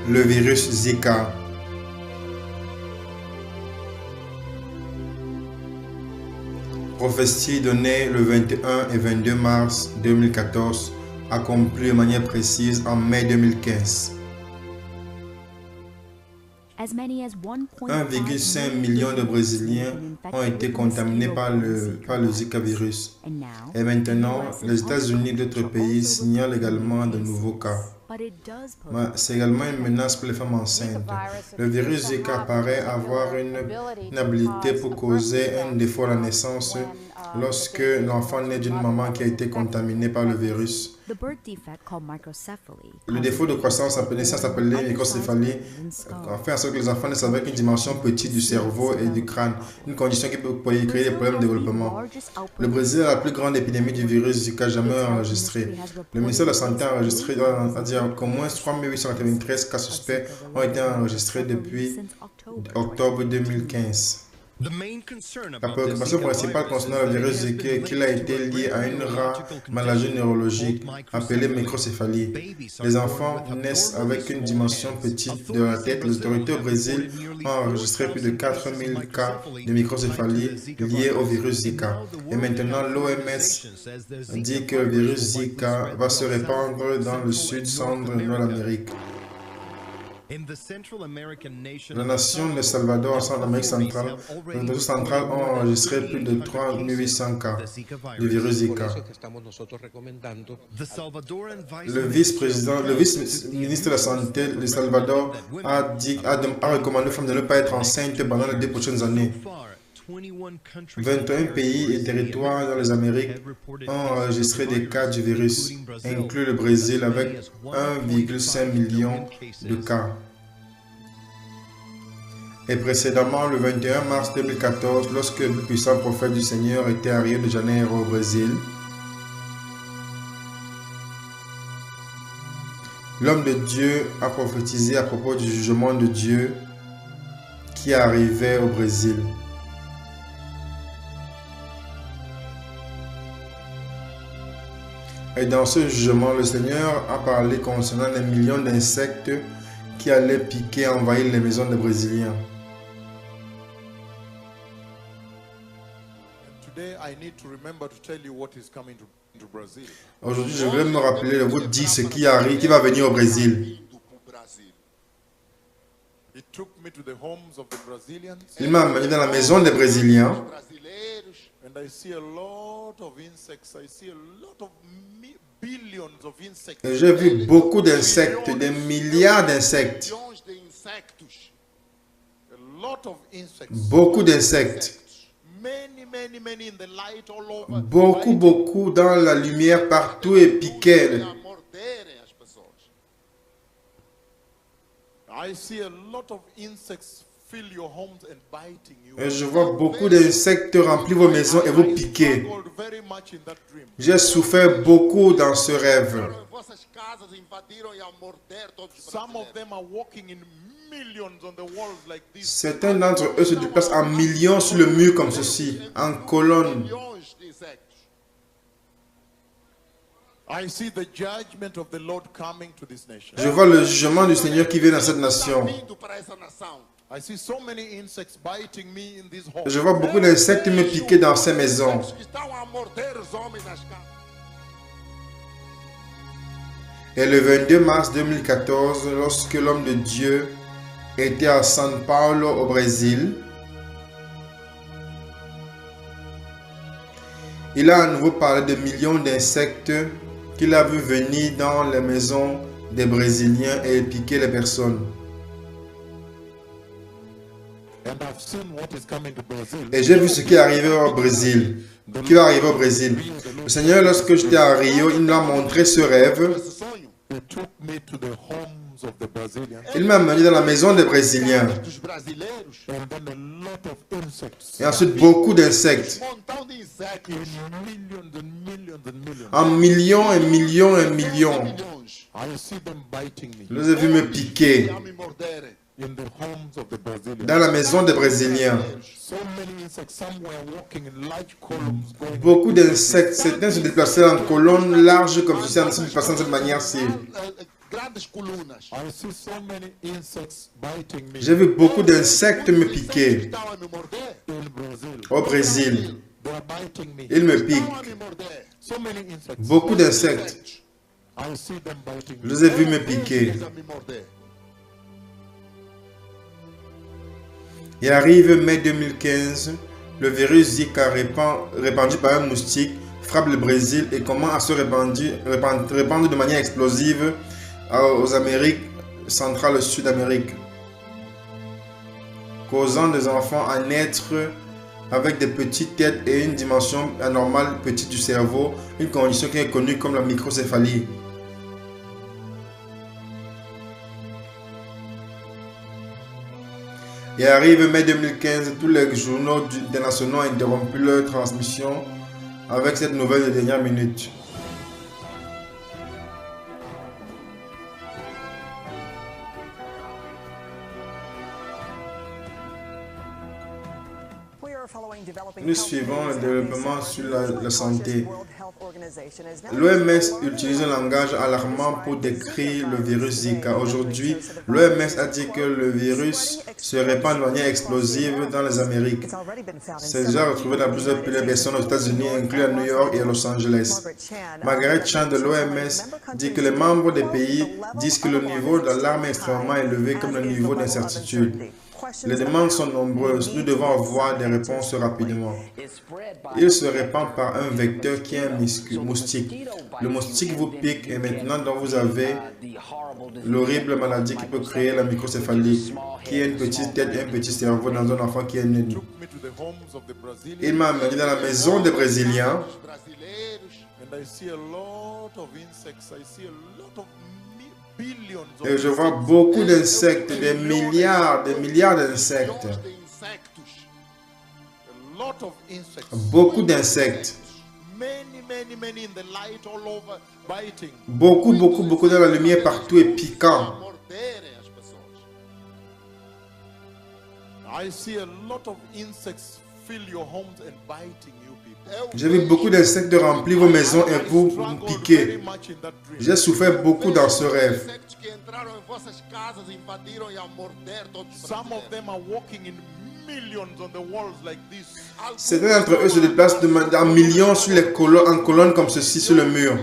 le virus Zika. Prophétie donnée le 21 et 22 mars 2014, accomplie de manière précise en mai 2015. 1,5 million de Brésiliens ont été contaminés par le Zika virus. Et maintenant, les États-Unis et d'autres pays signalent également de nouveaux cas. C'est également une menace pour les femmes enceintes. Le virus Zika paraît avoir une habilité pour causer un défaut à la naissance lorsque l'enfant naît d'une maman qui a été contaminée par le virus. Le défaut de croissance appelé microcéphalie fait en sorte que les enfants naissent avec une dimension petite du cerveau et du crâne, une condition qui peut créer des problèmes de développement. Le Brésil a la plus grande épidémie du virus Zika jamais enregistrée. Le ministère de la Santé a enregistré qu'au moins 3893 cas suspects ont été enregistrés depuis octobre 2015. La préoccupation principale concernant le virus Zika est qu'il a été lié à une rare maladie neurologique appelée microcéphalie. Les enfants naissent avec une dimension petite de la tête. Les autorités au Brésil ont enregistré plus de 4000 cas de microcéphalie liés au virus Zika. Et maintenant, l'OMS dit que le virus Zika va se répandre dans le sud, centre et nord-Amérique. La nation de Salvador, en Centre-Amérique centrale, ont enregistré plus de 3800 cas du virus Zika. Le vice-ministre de la Santé de Salvador a recommandé aux femmes de ne pas être enceintes pendant les 2 prochaines années. 21 pays et territoires dans les Amériques ont enregistré des cas du virus, inclus le Brésil avec 1,5 million de cas. Et précédemment, le 21 mars 2014, lorsque le puissant prophète du Seigneur était à Rio de Janeiro au Brésil, l'homme de Dieu a prophétisé à propos du jugement de Dieu qui arrivait au Brésil. Et dans ce jugement, le Seigneur a parlé concernant les millions d'insectes qui allaient piquer et envahir les maisons des Brésiliens. Aujourd'hui, je voulais me rappeler de vous dire ce qui arrive, qui va venir au Brésil. Il m'a amené dans la maison des Brésiliens. Et j'ai vu beaucoup d'insectes, des milliards d'insectes. Beaucoup d'insectes. Beaucoup dans la lumière partout et piquaient. Et je vois beaucoup d'insectes remplir vos maisons et vous piquer. J'ai souffert beaucoup dans ce rêve. Certains d'entre eux se déplacent en millions sur le mur comme ceci, en colonne. Je vois le jugement du Seigneur qui vient dans cette nation. Je vois beaucoup d'insectes me piquer dans ces maisons. Et le 22 mars 2014, lorsque l'homme de Dieu était à São Paulo au Brésil, il a à nouveau parlé de millions d'insectes qu'il a vu venir dans les maisons des Brésiliens et piquer les personnes. Et j'ai vu ce qui est arrivé au Brésil. Qui va arriver au Brésil. Le Seigneur, lorsque j'étais à Rio, il m'a montré ce rêve. Il m'a amené dans la maison des Brésiliens. Et ensuite, beaucoup d'insectes. En millions et millions et millions. Je les ai vus me piquer. Dans la maison des Brésiliens. Beaucoup d'insectes, certains se déplaçaient en colonnes larges comme ceci, en se déplaçant de cette manière-ci. J'ai vu beaucoup d'insectes me piquer. Au Brésil, ils me piquent. Beaucoup d'insectes. Je les ai vus me piquer. Il arrive mai 2015, le virus Zika répandu par un moustique frappe le Brésil et commence à se répandre de manière explosive aux Amériques centrales et Sud-Amérique, causant des enfants à naître avec des petites têtes et une dimension anormale petite du cerveau, une condition qui est connue comme la microcéphalie. Et arrive mai 2015, tous les journaux internationaux ont interrompu leur transmission avec cette nouvelle de dernière minute. Nous suivons le développement sur la santé. L'OMS utilise un langage alarmant pour décrire le virus Zika. Aujourd'hui, l'OMS a dit que le virus se répand de manière explosive dans les Amériques. C'est déjà retrouvé dans plusieurs personnes aux États-Unis, inclus à New York et à Los Angeles. Margaret Chan de l'OMS dit que les membres des pays disent que le niveau d'alarme est extrêmement élevé comme le niveau d'incertitude. Les demandes sont nombreuses. Nous devons avoir des réponses rapidement. Il se répand par un vecteur qui est un moustique. Le moustique vous pique et maintenant donc vous avez l'horrible maladie qui peut créer la microcéphalie, qui est une petite tête et un petit cerveau dans un enfant qui est né. Il m'a amené dans la maison des Brésiliens. Et je vois beaucoup d'insectes, des milliards d'insectes. Beaucoup d'insectes. Beaucoup dans la lumière partout et piquant. J'ai vu beaucoup d'insectes remplir vos maisons et vous piquer. J'ai souffert beaucoup dans ce rêve. Certains d'entre eux se déplacent en millions sur les en colonnes comme ceci sur le mur.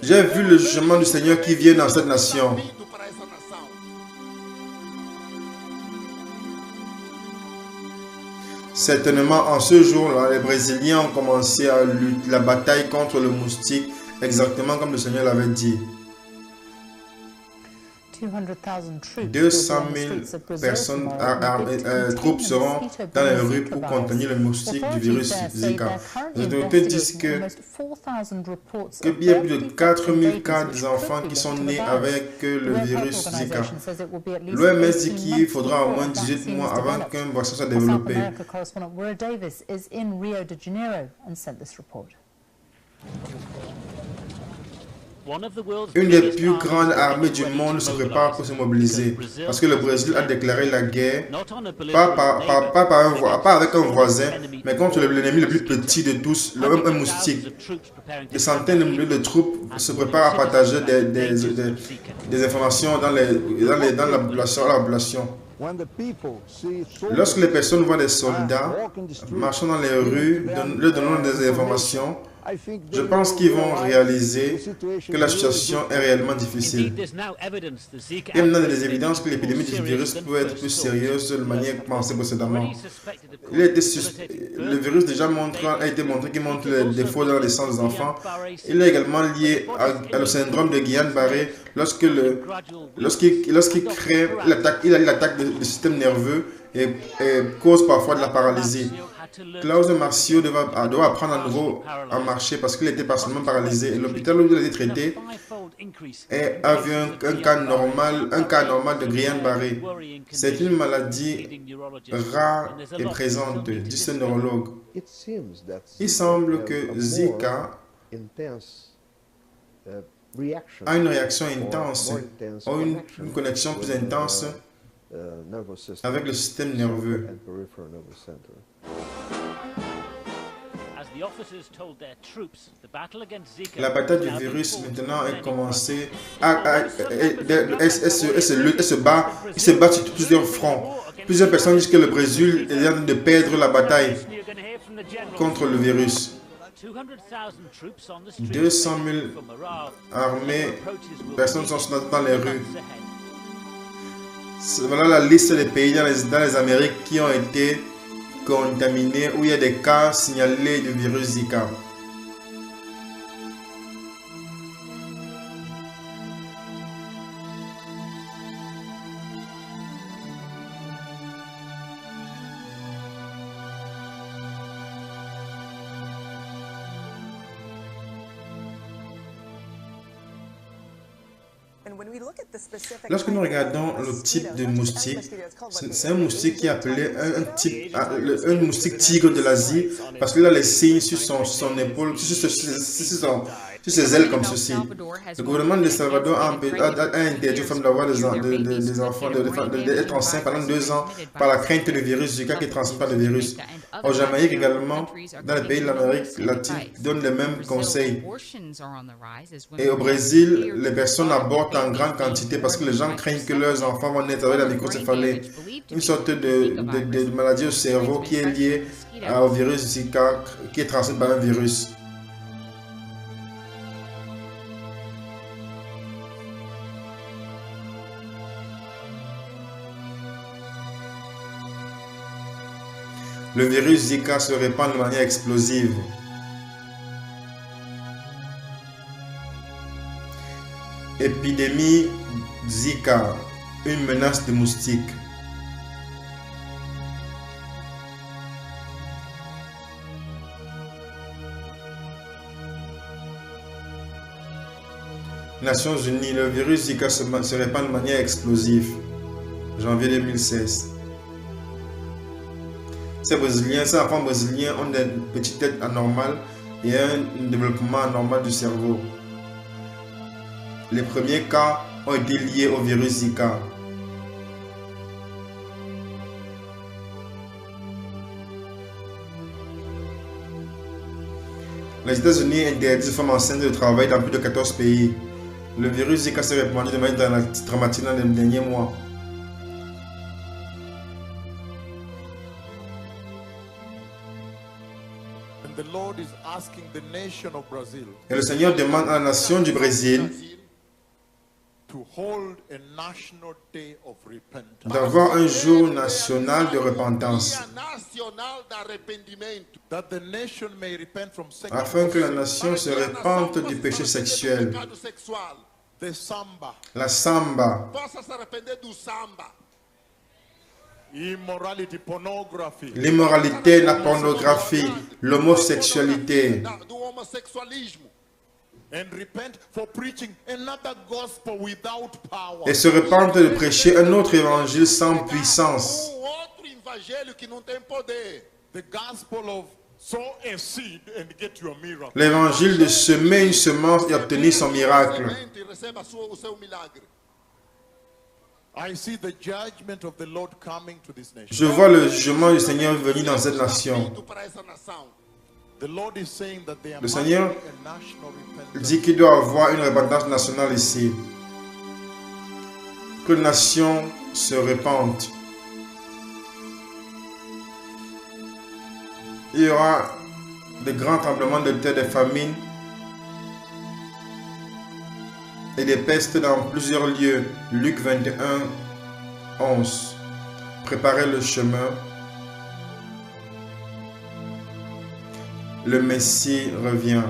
J'ai vu le jugement du Seigneur qui vient dans cette nation. Certainement, en ce jour-là, les Brésiliens ont commencé à lutter la bataille contre le moustique, exactement comme le Seigneur l'avait dit. 200 000 personnes, troupes seront dans les rues pour contenir le moustique du virus Zika. Les autorités disent qu'il y a plus de 4 000 cas d'enfants qui sont nés avec le virus Zika. L'OMS dit qu'il faudra au moins 18 mois avant qu'un vaccin soit développé. Une des plus grandes armées du monde se prépare pour se mobiliser parce que le Brésil a déclaré la guerre, pas avec un voisin, mais contre l'ennemi le plus petit de tous, un moustique. Des centaines de milliers de troupes se préparent à partager des informations dans la population. Lorsque les personnes voient des soldats marchant dans les rues, leur donnant des informations, je pense qu'ils vont réaliser que la situation est réellement difficile. Il y a maintenant des évidences que l'épidémie du virus peut être plus sérieuse de la manière pensée précédemment. Le virus a été montré qu'il montre les défauts dans les sangs des enfants. Il est également lié au syndrome de Guillain-Barré lorsqu'il crée l'attaque du système nerveux et cause parfois de la paralysie. Klaus Marcio doit apprendre à nouveau à marcher parce qu'il était partiellement paralysé. Et l'hôpital où il a été traité a vu un cas normal de Guillain-Barré. C'est une maladie rare et présente, dit ce neurologue. Il semble que Zika a une réaction intense, ou une connexion plus intense avec le système nerveux. La bataille du virus maintenant est commencée. Elle se bat sur plusieurs fronts. Plusieurs personnes disent que le Brésil est en train de perdre la bataille contre le virus. 200 000 armées, personnes sont dans les rues. Voilà la liste des pays dans les Amériques qui ont été contaminés, où il y a des cas signalés du virus Zika. Lorsque nous regardons le type de moustique, c'est un moustique qui est appelé un moustique tigre de l'Asie parce qu'il a les signes sur son épaule, sur ses ailes comme ceci. Le gouvernement de Salvador a interdit aux femmes d'avoir des enfants, d'être enceintes pendant 2 ans par la crainte du virus Zika qui transmet par le virus. Au Jamaïque également, dans les pays de l'Amérique latine, donnent les mêmes conseils. Et au Brésil, les personnes avortent en grande quantité parce que les gens craignent que leurs enfants vont naître avec la microcéphalie, une sorte de maladie au cerveau qui est liée au virus Zika, qui est transmis par un virus. Le virus Zika se répand de manière explosive. Épidémie Zika, une menace de moustiques. Nations Unies, le virus Zika se répand de manière explosive. Janvier 2016. Ces enfants brésiliens ont des petites têtes anormales et un développement anormal du cerveau. Les premiers cas ont été liés au virus Zika. Les États-Unis interdisent aux femmes enceintes de travailler dans plus de 14 pays. Le virus Zika s'est répandu de manière dramatique dans les derniers mois. Et le Seigneur demande à la nation du Brésil d'avoir un jour national de repentance, afin que la nation se repente du péché sexuel, la samba, l'immoralité, la pornographie, l'homosexualité, et se repentent de prêcher un autre évangile sans puissance. L'évangile de semer une semence et obtenir son miracle. Je vois le jugement du Seigneur venir dans cette nation. Le Seigneur dit qu'il doit avoir une repentance nationale ici. Que les nations se repentent. Il y aura de grands tremblements de terre, des famines et des pestes dans plusieurs lieux. Luc 21, 11. Préparez le chemin. Le Messie revient.